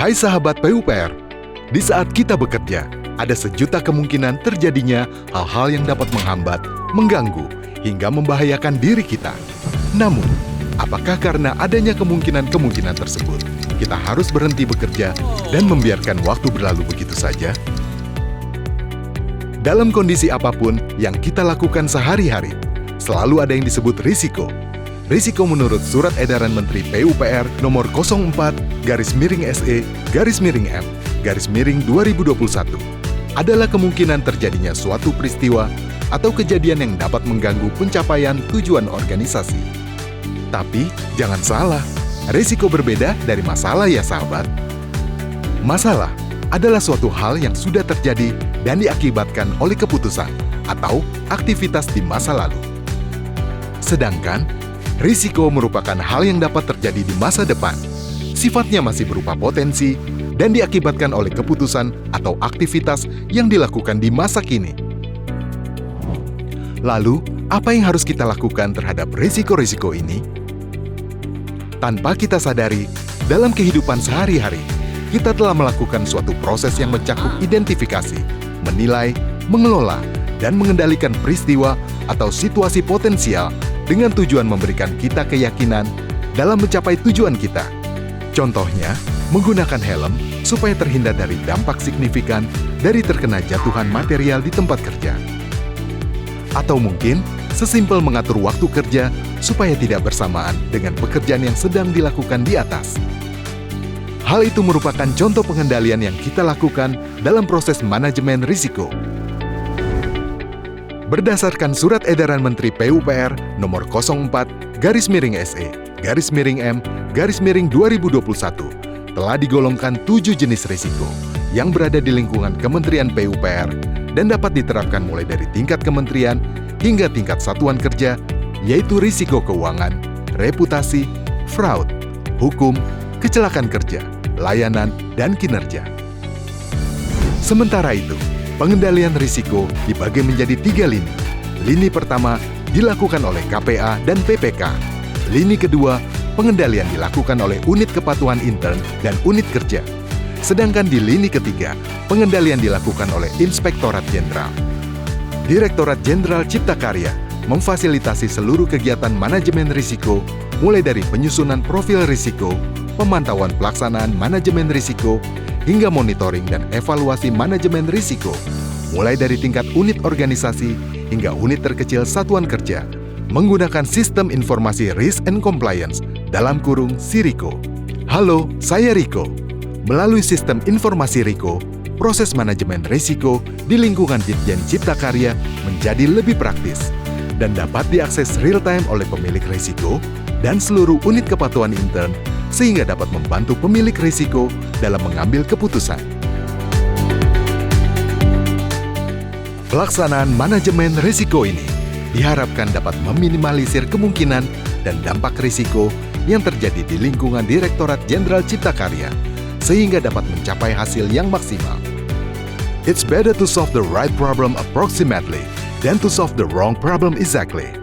Hai sahabat PUPR, di saat kita bekerja, ada sejuta kemungkinan terjadinya hal-hal yang dapat menghambat, mengganggu, hingga membahayakan diri kita. Namun, apakah karena adanya kemungkinan-kemungkinan tersebut, kita harus berhenti bekerja dan membiarkan waktu berlalu begitu saja? Dalam kondisi apapun yang kita lakukan sehari-hari, selalu ada yang disebut risiko. Risiko menurut Surat Edaran Menteri PUPR nomor 04-SE-M-2021 adalah kemungkinan terjadinya suatu peristiwa atau kejadian yang dapat mengganggu pencapaian tujuan organisasi. Tapi jangan salah, risiko berbeda dari masalah ya sahabat. Masalah adalah suatu hal yang sudah terjadi dan diakibatkan oleh keputusan atau aktivitas di masa lalu. Sedangkan risiko merupakan hal yang dapat terjadi di masa depan. Sifatnya masih berupa potensi dan diakibatkan oleh keputusan atau aktivitas yang dilakukan di masa kini. Lalu, apa yang harus kita lakukan terhadap risiko-risiko ini? Tanpa kita sadari, dalam kehidupan sehari-hari, kita telah melakukan suatu proses yang mencakup identifikasi, menilai, mengelola, dan mengendalikan peristiwa atau situasi potensial dengan tujuan memberikan kita keyakinan dalam mencapai tujuan kita. Contohnya, menggunakan helm supaya terhindar dari dampak signifikan dari terkena jatuhan material di tempat kerja. Atau mungkin, sesimpel mengatur waktu kerja supaya tidak bersamaan dengan pekerjaan yang sedang dilakukan di atas. Hal itu merupakan contoh pengendalian yang kita lakukan dalam proses manajemen risiko. Berdasarkan Surat Edaran Menteri PUPR nomor 04-SE-M-2021 telah digolongkan 7 jenis risiko yang berada di lingkungan Kementerian PUPR dan dapat diterapkan mulai dari tingkat kementerian hingga tingkat satuan kerja, yaitu risiko keuangan, reputasi, fraud, hukum, kecelakaan kerja, layanan, dan kinerja. Sementara itu, pengendalian risiko dibagi menjadi 3 lini. Lini pertama dilakukan oleh KPA dan PPK. Lini kedua, pengendalian dilakukan oleh unit kepatuhan intern dan unit kerja. Sedangkan di lini ketiga, pengendalian dilakukan oleh Inspektorat Jenderal. Direktorat Jenderal Cipta Karya memfasilitasi seluruh kegiatan manajemen risiko, mulai dari penyusunan profil risiko, pemantauan pelaksanaan manajemen risiko, hingga monitoring dan evaluasi manajemen risiko, mulai dari tingkat unit organisasi hingga unit terkecil satuan kerja, menggunakan Sistem Informasi Risk and Compliance dalam kurung SIRICO. Halo, saya Riko. Melalui Sistem Informasi RICO, proses manajemen risiko di lingkungan Ditjen Cipta Karya menjadi lebih praktis dan dapat diakses real-time oleh pemilik risiko dan seluruh unit kepatuhan intern, sehingga dapat membantu pemilik risiko dalam mengambil keputusan. Pelaksanaan manajemen risiko ini diharapkan dapat meminimalisir kemungkinan dan dampak risiko yang terjadi di lingkungan Direktorat Jenderal Cipta Karya, sehingga dapat mencapai hasil yang maksimal. It's better to solve the right problem approximately than to solve the wrong problem exactly.